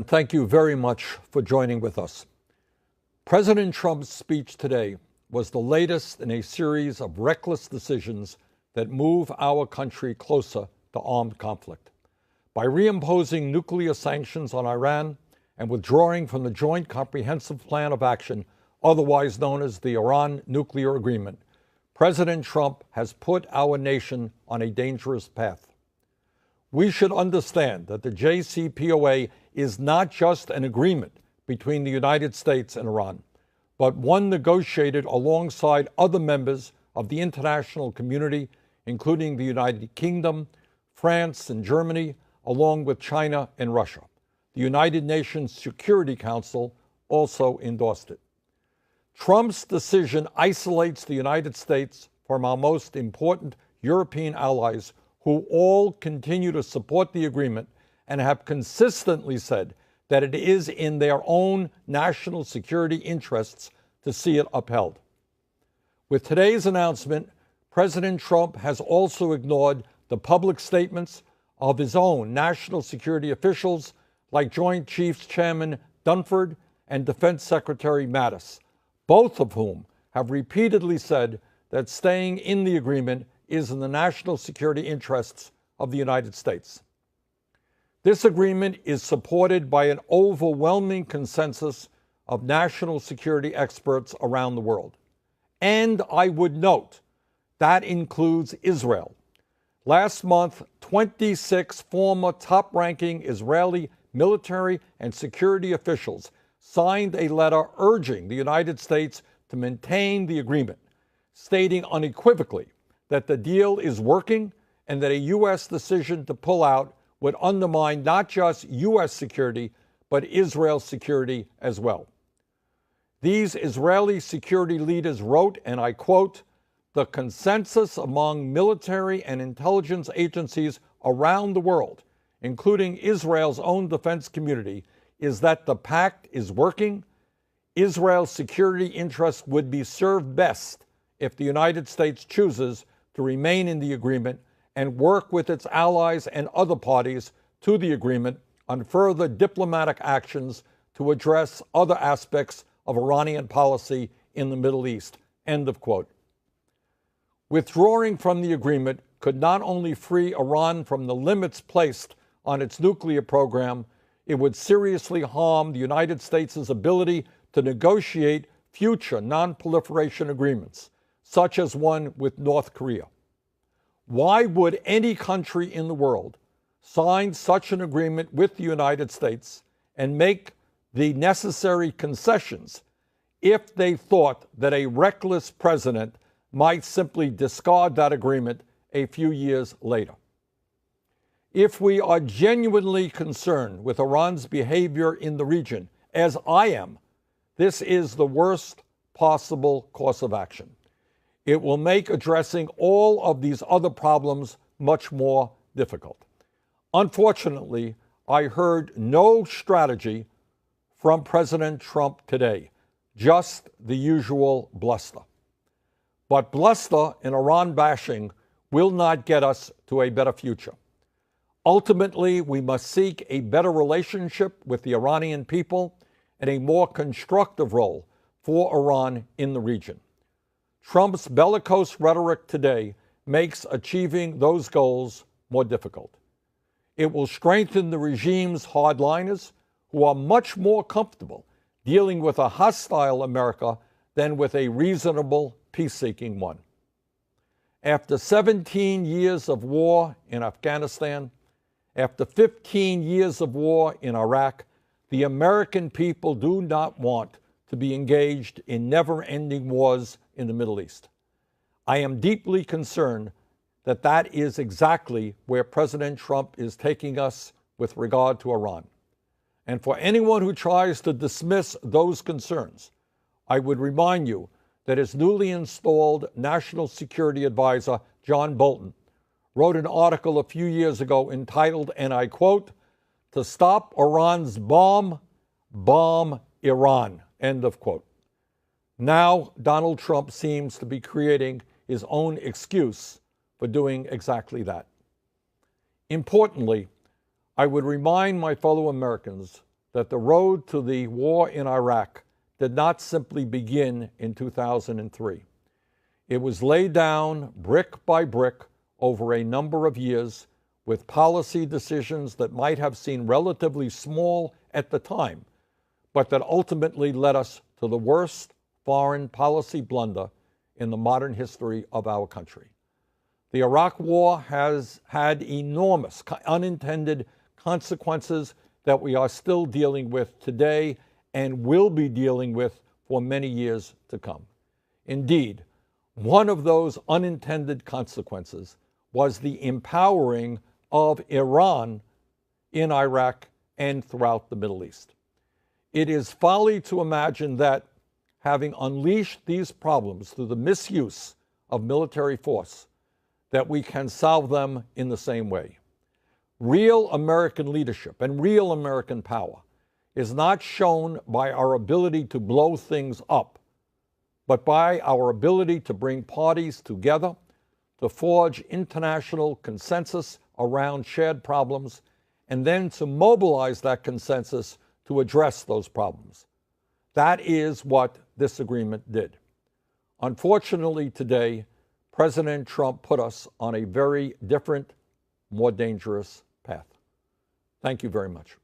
Thank you very much for joining with us. President Trump's speech today was the latest in a series of reckless decisions that move our country closer to armed conflict. By reimposing nuclear sanctions on Iran and withdrawing from the Joint Comprehensive Plan of Action, otherwise known as the Iran Nuclear Agreement, President Trump has put our nation on a dangerous path. We should understand that the JCPOA is not just an agreement between the United States and Iran, but one negotiated alongside other members of the international community, including the United Kingdom, France, and Germany, along with China and Russia. The United Nations Security Council also endorsed it. Trump's decision isolates the United States from our most important European allies, who all continue to support the agreement and have consistently said that it is in their own national security interests to see it upheld. With today's announcement, President Trump has also ignored the public statements of his own national security officials, like Joint Chiefs Chairman Dunford and Defense Secretary Mattis, both of whom have repeatedly said that staying in the agreement is in the national security interests of the United States. This agreement is supported by an overwhelming consensus of national security experts around the world. And I would note that includes Israel. Last month, 26 former top-ranking Israeli military and security officials signed a letter urging the United States to maintain the agreement, stating unequivocally that the deal is working and that a U.S. decision to pull out would undermine not just U.S. security, but Israel's security as well. These Israeli security leaders wrote, and I quote, "The consensus among military and intelligence agencies around the world, including Israel's own defense community, is that the pact is working. Israel's security interests would be served best if the United States chooses to remain in the agreement and work with its allies and other parties to the agreement on further diplomatic actions to address other aspects of Iranian policy in the Middle East." End of quote. Withdrawing from the agreement could not only free Iran from the limits placed on its nuclear program, it would seriously harm the United States' ability to negotiate future non-proliferation agreements, such as one with North Korea. Why would any country in the world sign such an agreement with the United States and make the necessary concessions if they thought that a reckless president might simply discard that agreement a few years later? If we are genuinely concerned with Iran's behavior in the region, as I am, this is the worst possible course of action. It will make addressing all of these other problems much more difficult. Unfortunately, I heard no strategy from President Trump today, just the usual bluster. But bluster and Iran bashing will not get us to a better future. Ultimately, we must seek a better relationship with the Iranian people and a more constructive role for Iran in the region. Trump's bellicose rhetoric today makes achieving those goals more difficult. It will strengthen the regime's hardliners, who are much more comfortable dealing with a hostile America than with a reasonable, peace-seeking one. After 17 years of war in Afghanistan, after 15 years of war in Iraq, the American people do not want to be engaged in never-ending wars in the Middle East. I am deeply concerned that that is exactly where President Trump is taking us with regard to Iran. And for anyone who tries to dismiss those concerns, I would remind you that his newly installed National Security Advisor, John Bolton, wrote an article a few years ago entitled, and I quote, "To stop Iran's bomb, bomb Iran," end of quote. Now, Donald Trump seems to be creating his own excuse for doing exactly that. Importantly, I would remind my fellow Americans that the road to the war in Iraq did not simply begin in 2003. It was laid down brick by brick over a number of years with policy decisions that might have seemed relatively small at the time, but that ultimately led us to the worst foreign policy blunder in the modern history of our country. The Iraq War has had enormous unintended consequences that we are still dealing with today and will be dealing with for many years to come. Indeed, one of those unintended consequences was the empowering of Iran in Iraq and throughout the Middle East. It is folly to imagine that, having unleashed these problems through the misuse of military force, that we can solve them in the same way. Real American leadership and real American power is not shown by our ability to blow things up, but by our ability to bring parties together, to forge international consensus around shared problems, and then to mobilize that consensus to address those problems. That is what this agreement did. Unfortunately, today, President Trump put us on a very different, more dangerous path. Thank you very much.